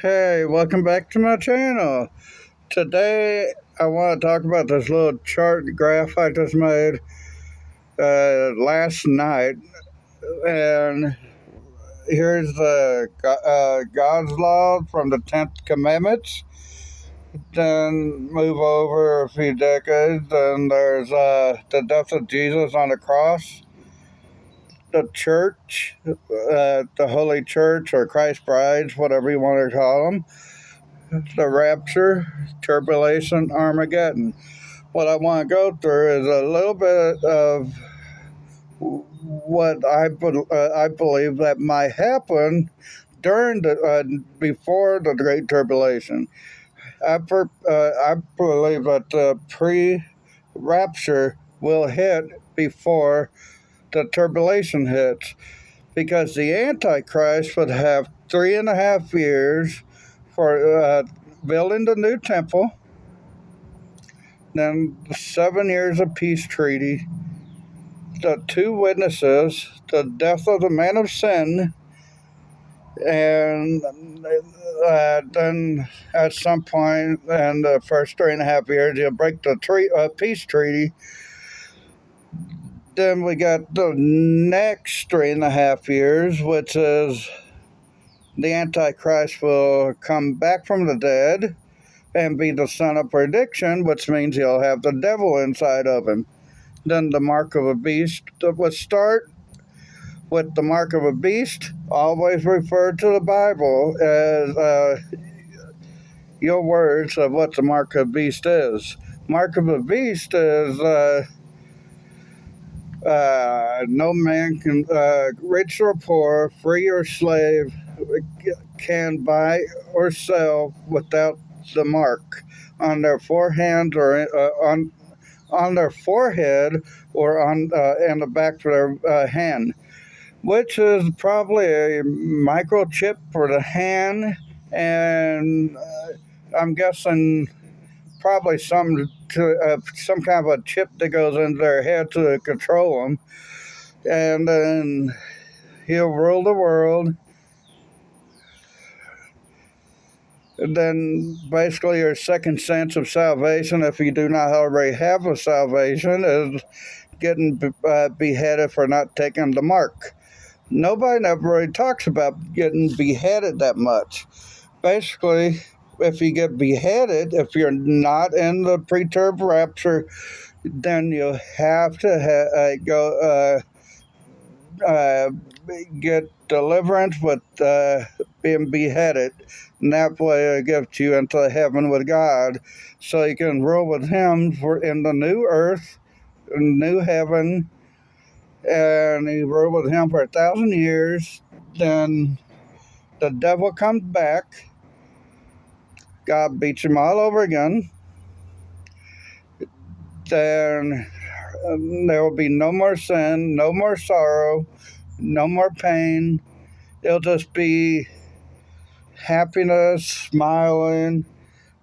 Hey, welcome back to my channel. Today, I want to talk about this little chart graph I just made last night. And here's the God's law from the 10th Commandments. Then move over a few decades, and there's the death of Jesus on the cross. The church, the Holy Church, or Christ brides, whatever you want to call them. The rapture, tribulation, Armageddon. What I want to go through is a little bit of what I believe that might happen during before the Great Tribulation. I believe that the pre-rapture will hit before the tribulation hits, because the antichrist would have 3.5 years for building the new temple, then 7 years of peace treaty, the two witnesses, the death of the man of sin, and then at some point in the first 3.5 years, he'll break the peace treaty. Then we got the next 3.5 years, which is the Antichrist will come back from the dead and be the son of perdition, which means he'll have the devil inside of him. Then the mark of a beast would start with the mark of a beast, always referred to the Bible as your words of what the mark of a beast is. Mark of a beast is no man can, rich or poor, free or slave, can buy or sell without the mark on their forehand or on their forehead or on in the back of their hand, which is probably a microchip for the hand, and I'm guessing probably some kind of a chip that goes into their head to control them, and then he'll rule the world. And then basically your second sense of salvation, if you do not already have a salvation, is getting beheaded for not taking the mark. Nobody never really talks about getting beheaded that much. Basically, if you get beheaded, if you're not in the pre-term rapture, then you have to go get deliverance with being beheaded, and that way it gets you into heaven with God, so you can rule with Him in the new earth, new heaven, and you rule with Him for 1,000 years. Then the devil comes back. God beats him all over again. Then there will be no more sin, no more sorrow, no more pain. It'll just be happiness, smiling,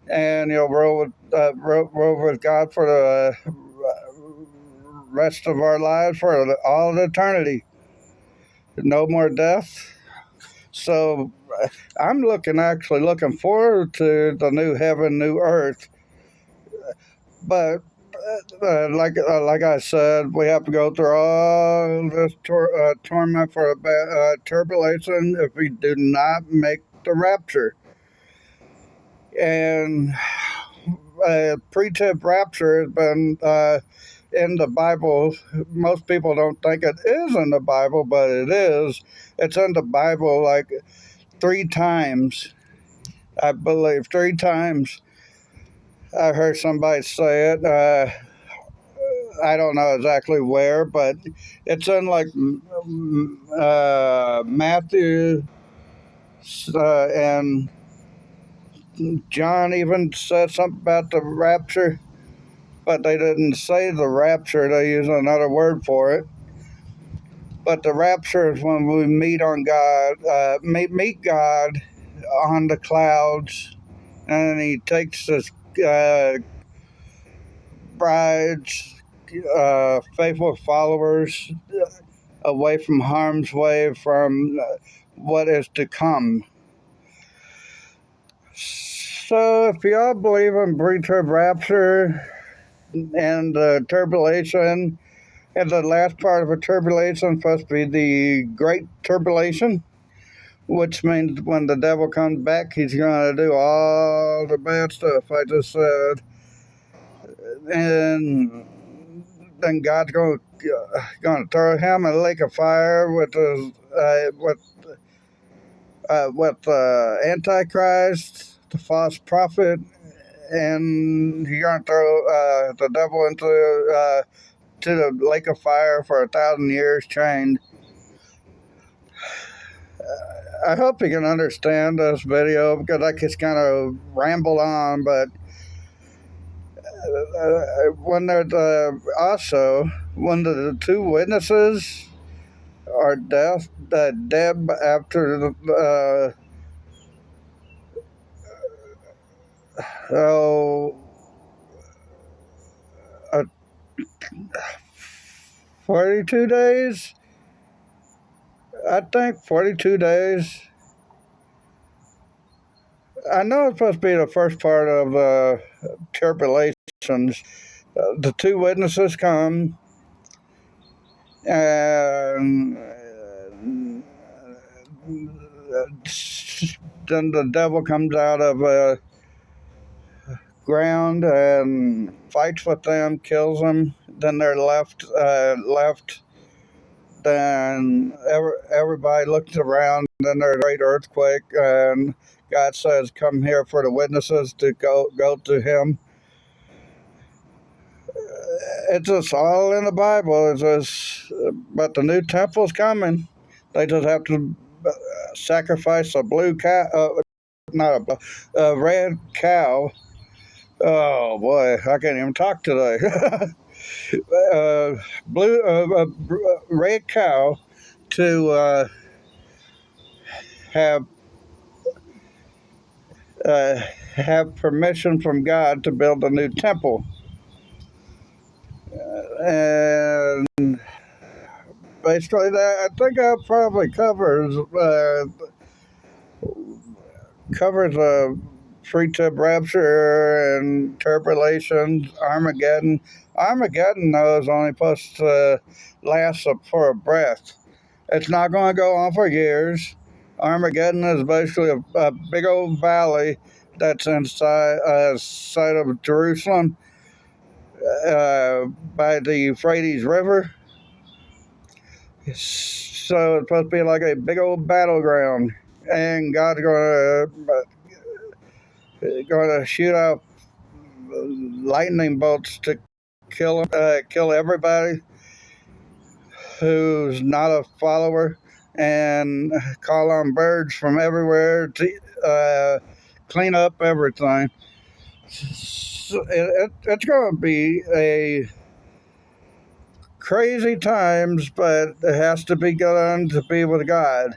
and you'll roll with God for the rest of our lives, for all of eternity. No more death. So I'm actually looking forward to the new heaven, new earth. But like I said, we have to go through all this torment for tribulation if we do not make the rapture. And pre-trib rapture has been in the Bible. Most people don't think it is in the Bible, but it is. It's in the Bible like 3 times, I believe. 3 times. I heard somebody say it. I don't know exactly where, but it's in like Matthew, and John even said something about the rapture, but they didn't say the rapture. They used another word for it. But the rapture is when we meet on God, meet God on the clouds, and He takes His brides, faithful followers, away from harm's way, from what is to come. So, if y'all believe in pre-trib rapture and tribulation, and the last part of a tribulation is supposed to be the great tribulation, which means when the devil comes back, he's going to do all the bad stuff I just said, and then God's going to throw him in a lake of fire with his with antichrist, the false prophet, and he's going to throw the devil into to the lake of fire for 1,000 years chained. I hope you can understand this video because I just kind of rambled on, but when there's also when the two witnesses are dead after oh, uh, 42 days. I think 42 days. I know it's supposed to be the first part of tribulations. The two witnesses come, and then the devil comes out of ground and fights with them, kills them. Then they're left. Then everybody looks around. Then there's a great earthquake, and God says, "Come here for the witnesses to go to Him." It's just all in the Bible. It's just, but the new temple's coming. They just have to sacrifice a blue cow, not a red cow. Oh boy, I can't even talk today. Red cow to have have permission from God to build a new temple, and basically that I think that probably covers pre-trib rapture and tribulation, Armageddon. Armageddon, though, is only supposed to last for a breath. It's not going to go on for years. Armageddon is basically a big old valley that's inside side of Jerusalem by the Euphrates River. So it's supposed to be like a big old battleground, and God's going to shoot out lightning bolts to kill everybody who's not a follower, and call on birds from everywhere to clean up everything. So it's going to be a crazy times, but it has to be done to be with God.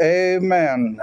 Amen.